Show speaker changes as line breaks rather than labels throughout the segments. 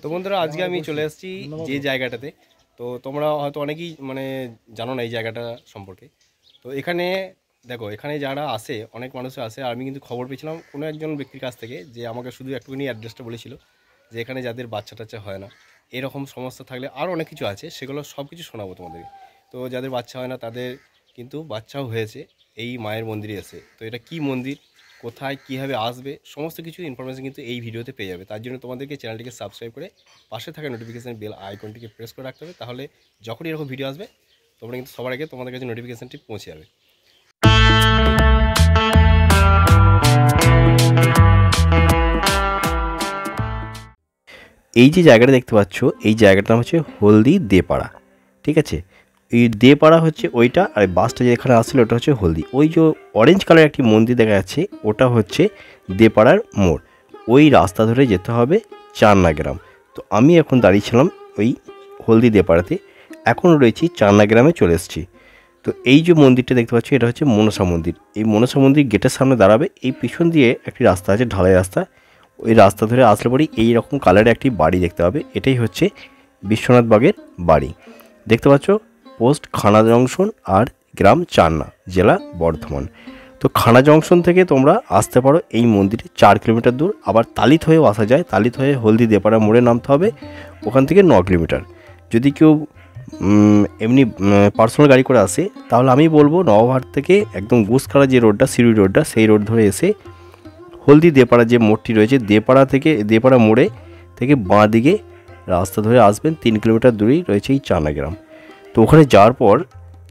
তো বন্ধুরা আজকে আমি চলে এসেছি যে জায়গাটাতে, তো তোমরা হয়তো অনেকেই জানো না এই জায়গাটা সম্পর্কে। তো এখানে দেখো, এখানে যারা আসে অনেক মানুষ আসে, আর আমি কিন্তু খবর পেয়েছিলাম কোনো একজন ব্যক্তির কাছ থেকে, যে আমাকে শুধু একটুখানি অ্যাড্রেসটা বলেছিল যে এখানে যাদের বাচ্চা টাচ্চা হয় না, এরকম সমস্যা থাকলে আরও অনেক কিছু আছে, সেগুলো সব কিছু শোনাবো তোমাদেরকে। তো যাদের বাচ্চা হয় না তাদের কিন্তু বাচ্চাও হয়েছে এই মায়ের মন্দিরে এসে। তো এটা কি মন্দির, কোথায় কীভাবে আসবে, সমস্ত কিছু ইনফরমেশন কিন্তু এই ভিডিওতে পেয়ে যাবে। তার জন্য তোমাদেরকে চ্যানেলটিকে সাবস্ক্রাইব করে পাশে থাকা নোটিফিকেশান বেল আইকনটিকে প্রেস করে রাখতে হবে, তাহলে যখন এরকম ভিডিও আসবে তোমরা কিন্তু সবার আগে তোমাদের কাছে নোটিফিকেশানটি পৌঁছে যাবে। এই যে জায়গাটা দেখতে পাচ্ছ, এই জায়গাটার নাম হচ্ছে হলদি দেপাড়া, ঠিক আছে। এই দেপাড়া হচ্ছে ওইটা, আর বাসটা যেখানে আসছিল ওটা হচ্ছে হলদি। ওই যে অরেঞ্জ কালার একটি মন্দির দেখা যাচ্ছে ওটা হচ্ছে দেপাড়ার মোড়। ওই রাস্তা ধরে যেতে হবে চান্না গ্রাম। তো আমি এখন দাঁড়িয়েছিলাম ওই হলদি দেপাড়াতে, এখন রয়েছি চান্না গ্রামে চলে এসেছি। তো এই যে মন্দিরটা দেখতে পাচ্ছি এটা হচ্ছে মনসা মন্দির। এই মনসা মন্দির গেটের সামনে দাঁড়াবে, এই পিছন দিয়ে একটি রাস্তা আছে, ঢালাই রাস্তা। ওই রাস্তা ধরে আসলে পরেই এইরকম কালারের একটি বাড়ি দেখতে হবে, এটাই হচ্ছে বিশ্বনাথ বাগের বাড়ি। দেখতে পাচ্ছ পোস্ট খানা জংশন, আর গ্রাম চান্না, জেলা বর্ধমান। তো খানা জংশন থেকে তোমরা আসতে পারো এই মন্দিরে 4 কিলোমিটার দূর। আবার তালিত হয়েও আসা যায়, তালিত হয়ে হলদি দেপাড়া মোড়ে নামতে হবে, ওখান থেকে 9 কিলোমিটার। যদি কেউ এমনি পার্সোনাল গাড়ি করে আসে তাহলে আমি বলবো নবহাট থেকে একদম গুসখাড়া যে রোডটা, সিঁড়ি রোডটা, সেই রোড ধরে এসে হলদি দেপাড়া যে মোড়টি রয়েছে, দেপাড়া মোড়ে থেকে বাঁ দিকে রাস্তা ধরে আসবেন, 3 কিলোমিটার দূরেই রয়েছে এই চান্না গ্রাম। তো ওখানে যাওয়ার পর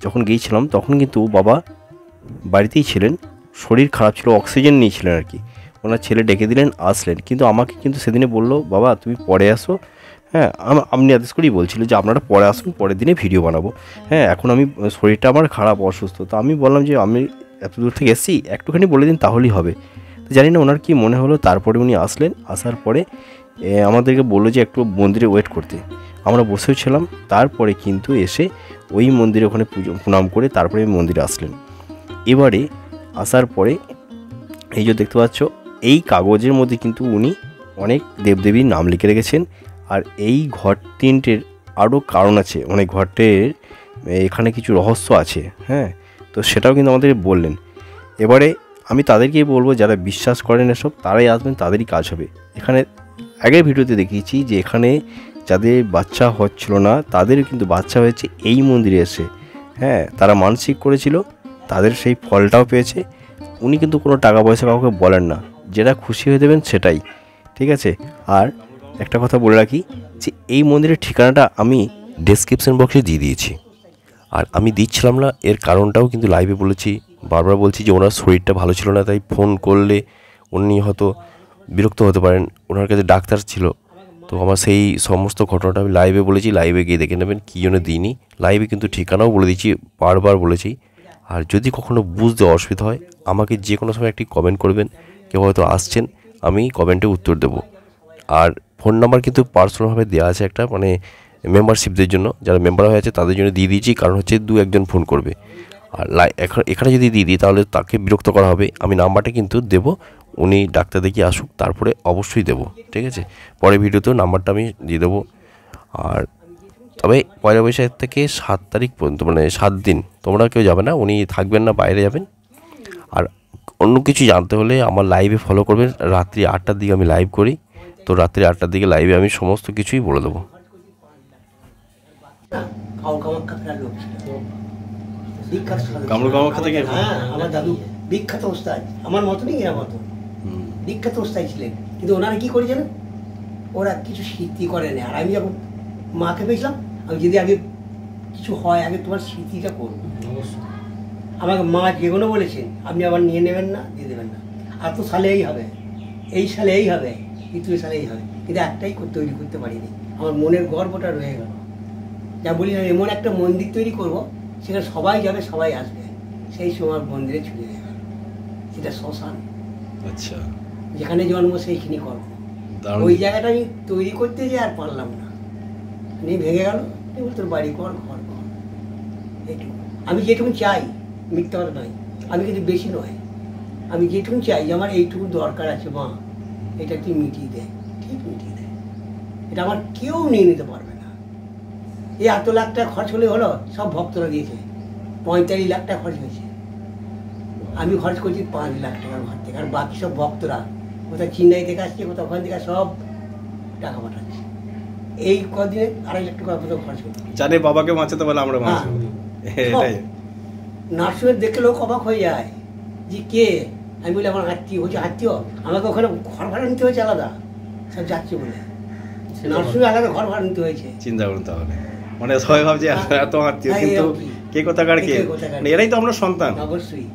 যখন গিয়েছিলাম তখন কিন্তু বাবা বাড়িতেই ছিলেন, শরীর খারাপ ছিল, অক্সিজেন নিয়েছিলেন আর কি। ওনার ছেলে ডেকে দিলেন, আসলেন, কিন্তু আমাকে কিন্তু সেদিনে বললো বাবা তুমি পরে আসো। হ্যাঁ, আপনি আদেশ করেই বলছিল যে আপনারা পরে আসুন, পরের দিনে ভিডিও বানাবো। হ্যাঁ, এখন আমি শরীরটা আমার খারাপ, অসুস্থ। তো আমি বললাম যে আমি এত দূর থেকে এসেছি, একটুখানি বলে দিন তাহলেই হবে। তো জানি না ওনার কী মনে হলো, তারপরে উনি আসলেন। আসার পরে আমাদেরকে বললো যে একটু মন্দিরে ওয়েট করতে। আমরা বসেও ছিলাম। তারপরে কিন্তু এসে ওই মন্দিরে ওখানে প্রণাম করে তারপরে মন্দিরে আসলেন। এবারে আসার পরে এই যে দেখতে পাচ্ছ, এই কাগজের মধ্যে কিন্তু উনি অনেক দেবদেবীর নাম লিখে রেখেছেন। আর এই ঘর তিনটের আরও কারণ আছে, ঘরটির এখানে কিছু রহস্য আছে। হ্যাঁ, তো সেটাও কিন্তু আমাদের বললেন। এবারে আমি তাদেরকেই বলবো যারা বিশ্বাস করেন এসব, তারাই আসবেন, তাদেরই কাজ হবে। এখানে আগের ভিডিওতে দেখিয়েছি যে এখানে যাদের বাচ্চা হচ্ছিল না তাদের কিন্তু বাচ্চা হয়েছে এই মন্দিরে এসে। হ্যাঁ, তারা মানসিক করেছিল, তাদের সেই ফলটাও পেয়েছে। উনি কিন্তু কোনো টাকা পয়সা কাউকে বলেন না, যেটা খুশি হয়ে দেবেন সেটাই, ঠিক আছে। আর একটা কথা বলে রাখি যে এই মন্দিরের ঠিকানাটা আমি ডেসক্রিপশন বক্সে দিয়ে দিয়েছি, আর আমি দিচ্ছিলাম না এর কারণটাও কিন্তু লাইভে বলেছি। বারবার বলছি যে ওনার শরীরটা ভালো ছিল না, তাই ফোন করলে উনি হয়তো বিরক্ত হতে পারেন, ওনার কাছে ডাক্তার ছিল। তো আমার সেই সমস্ত ঘটনাটা আমি লাইভে বলেছি, লাইভে গিয়ে দেখে নেবেন কী জন্য দিইনি। লাইভে কিন্তু ঠিকানাও বলে দিচ্ছি, বারবার বলেছি। আর যদি কখনও বুঝতে অসুবিধা হয় আমাকে যে কোনো সময় একটি কমেন্ট করবেন, কেউ হয়তো আসছেন, আমি কমেন্টে উত্তর দেবো। আর ফোন নাম্বার কিন্তু পার্সোনালভাবে দেওয়া আছে একটা, মেম্বারশিপদের জন্য, যারা মেম্বার হয়ে আছে তাদের জন্য দিয়ে দিয়েছি, কারণ হচ্ছে 2-1 জন ফোন করবে। আর এখানে যদি দিয়ে দিই তাহলে তাকে বিরক্ত করা হবে। আমি নাম্বারটা কিন্তু দেবো, উনি ডাক্তার দেখিয়ে আসুক, তারপরে অবশ্যই দেবো, ঠিক আছে। পরের ভিডিওতেও নাম্বারটা আমি দিয়ে দেবো। আর তবে 1 বৈশাখ থেকে 7 তারিখ পর্যন্ত, 7 দিন তোমরা কেউ যাবে না, উনি থাকবেন না, বাইরে যাবেন। আর অন্য কিছু জানতে হলে আমার লাইভে ফলো করবেন, রাত্রি 8টার দিকে আমি লাইভ করি। তো রাত্রি 8টার দিকে লাইভে আমি সমস্ত কিছুই বলে দেবো।
আমার দাদু বিখ্যাত ওস্তাদ, আমার মতনই এরা মতো বিখ্যাত ওস্তাদ ছিলেন। কিন্তু ওনারা কি করে জানেন, ওরা কিছু স্মৃতি করে না। আর আমি যখন মাকে পেয়েছিলাম, আমি যদি আগে কিছু হয় আগে তোমার স্মৃতিটা করবো। আমাকে মা যেগুলো বলেছেন আপনি আবার নিয়ে নেবেন না, দিয়ে দেবেন না। আর তো সালে এই হবে, এই সালে এই হবে, তৃতীয় সালে এই হবে, কিন্তু একটাই তৈরি করতে পারিনি। আমার মনের গর্বটা রয়ে গেল। যা বলি না, এমন একটা মন্দির তৈরি করব সেখানে সবাই যাবে, সবাই আসবে, সেই সময় মন্দিরে ছুটে যাবে। সেটা শ্মশান, আচ্ছা, যেখানে জন্ম সেইখানে কর্ম। ওই জায়গাটা আমি তৈরি করতে যে আর পারলাম না, নিয়ে ভেঙে গেল। তোর বাড়ি কর, ঘর কর, এইটুকু আমি যেটুকু চাই, মিথ্যা কথা নয়, আমি কিন্তু বেশি নয়, আমি যেটুকু চাই যে আমার এইটুকু দরকার আছে, মা এটা কি মিটিয়ে দেয়, ঠিক মিটিয়ে দেয়। এটা আমার কেউ নিয়ে নিতে পারবে না। এই এত লাখ টাকা খরচ হলে হলো, সব ভক্তরা দিয়েছে। 45 লাখ টাকা খরচ হয়েছে, আমি খরচ করছি 5 লাখ টাকার ঘর থেকে, আর বাকি সব ভক্তরা কোথাও চেন্নাই থেকে আসছে, কোথাও ওখান থেকে সব টাকা পাঠাচ্ছে। এই কদিনে 2.5 লাখ টাকা কোথাও খরচ করছে।
জানে বাবাকে বাঁচাতে পারলে আমরা বাঁচবো, এটাই।
নার্সিংহোমে দেখে লোক অবাক হয়ে যায় যে কে, আমি বলি আমার আত্মীয়। বলছে আত্মীয়? আমাকে ওখানে ঘর ভাড়া নিতে হয়েছে আলাদা, সব যাচ্ছে বলে নার্সিংহোমে আলাদা ঘর ভাড়া নিতে হয়েছে।
চিন্তা করুন তাহলে, মানে সবাই ভাবছে এত আত্মীয়, কিন্তু কে কোথাকার কে, এরাই তো আমরা সন্তান।
অবশ্যই।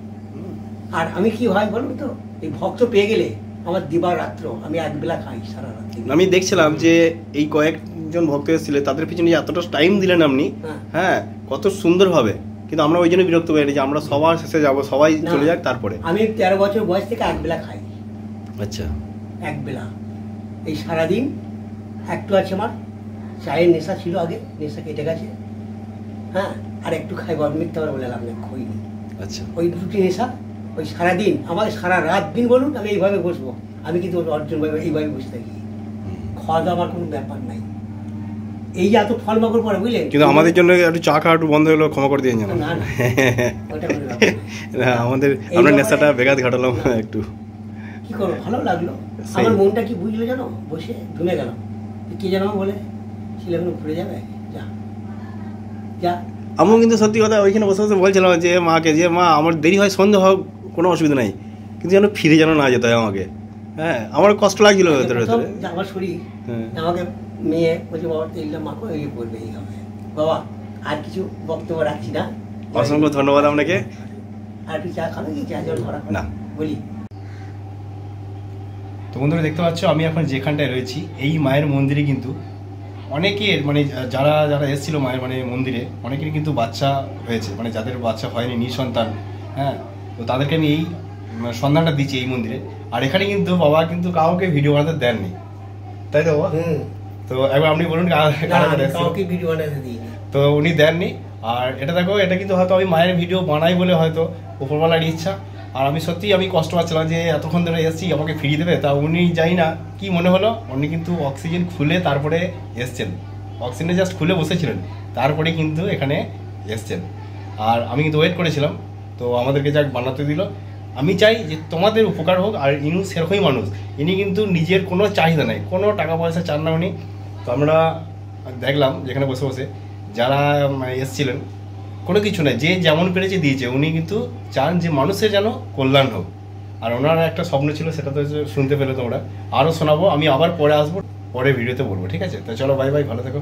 আর আমি কি হয় বলুন তো, এই ভক্ত পেয়ে গেলে আমার দিবা রাত্র আমি একবেলা খাই সারা রাত।
আমি দেখছিলাম যে এই কয়েকজন ভক্ত এসেছিলেন, তাদের পিছনে এতটা টাইম দিলেন আপনি, হ্যাঁ কত সুন্দর হবে। কিন্তু আমরা ওই জন্য বিরক্ত হয়ে যে আমরা সবার শেষে যাবো, সবাই চলে যাক তারপরে।
আমি 13 বছর বয়স থেকে একবেলা খাই।
আচ্ছা,
একবেলা। এই সারাদিন একটু আছে আমার চায়ের নেশা ছিল আগে, নেশা কেটে গেছে, হ্যাঁ, আর একটু খাইব, আমি মিথ্যা করে বলে লাভ নেই, খইনি।
আচ্ছা,
ওই দুটি নেশা, ওই সারাদিন আমাকে সারা রাত দিন বলুন আমি এইভাবে বসবো, আমি কিন্তু অর্জুন ভাবে এইভাবে বসে থাকি, খাওয়া দাওয়া আমার কোনো ব্যাপার নাই। এই যে এত ফল মাকড় পরে বুঝলেন,
কিন্তু আমাদের জন্য একটু চা খাওয়া একটু বন্ধ হলো, ক্ষমা করে দিয়ে জানো
না ওটা করে লাভ
না, আমাদের আমরা নেশাটা বেঘাত ঘটালাম একটু।
কি করবো, ভালো লাগলো আমার মনটা, কি বুঝলো জানো, বসে ধুমে গেলাম। কে যেন বলে ছেলেগুলো ঘুরে যাবে, যা যা।
আমিও কিন্তু সত্যি কথা ওইখানে বসে বসে বলছিলাম যে মাকে, যে মা আমার দেরি হয়, সন্ধ্যা হোক কোনো অসুবিধা নাই, কিন্তু যেন ফিরে যেন না যেতে হয় আমাকে। হ্যাঁ, আমার কষ্ট লাগছিল ভেতরে ভেতরে।
আমার শরীর আমাকে মেয়ে বলছে বাবা তেলটা মাখো, এই করবে, এই হবে। বাবা আর কিছু বক্তব্য রাখছি না,
অসংখ্য ধন্যবাদ আপনাকে।
আর একটু চা খাবে কি, চা জল করা
না
বলি।
তো বন্ধুরা দেখতে পাচ্ছ আমি এখন যেখানটায় রয়েছি, এই মায়ের মন্দিরে কিন্তু অনেকের মানে যারা যারা এসেছিল মায়ের মানে মন্দিরে, অনেকের কিন্তু বাচ্চা হয়েছে, মানে যাদের বাচ্চা হয়নি, নিঃসন্তান, হ্যাঁ, তো তাদেরকে আমি এই সন্ধানটা দিচ্ছি এই মন্দিরে। আর এখানে কিন্তু বাবা কিন্তু কাউকে ভিডিও বানাতে দেননি, তাই তো বাবা? তো একবার আপনি বলুন
কাউকে ভিডিও বানাতে দিই,
তো উনি দেননি। আর এটা দেখো, এটা কিন্তু হয়তো আমি মায়ের ভিডিও বানাই বলে হয়তো উপরওয়ালার ইচ্ছা। আর আমি সত্যি আমি কষ্ট পাচ্ছিলাম যে এতক্ষণ ধরে এসেছি, আমাকে ফিরিয়ে দেবে, তা উনি যাই না কি মনে হলো, উনি কিন্তু অক্সিজেন খুলে তারপরে এসছেন, অক্সিজেন জাস্ট খুলে বসেছিলেন, তারপরে কিন্তু এখানে এসছেন। আর আমি কিন্তু ওয়েট করেছিলাম, তো আমাদেরকে যাক বানাতে দিল। আমি চাই যে তোমাদের উপকার হোক, আর ইনি সেরকমই মানুষ, ইনি কিন্তু নিজের কোনো চাহিদা নেই, কোনো টাকা পয়সা চান না উনি। তো আমরা দেখলাম যেখানে বসে বসে যারা এসছিলেন, কোনো কিছু নাই, যে যেমন পেরেছে দিয়েছে, উনি কিন্তু চান যে মানুষের যেন কল্যাণ হোক। আর ওনার একটা স্বপ্ন ছিল, সেটা তো শুনতে পেলে তোমরা, আরও শোনাবো, আমি আবার পরে আসবো, পরে ভিডিওতে বলবো, ঠিক আছে? তো চলো, বাই বাই, ভালো থেকো।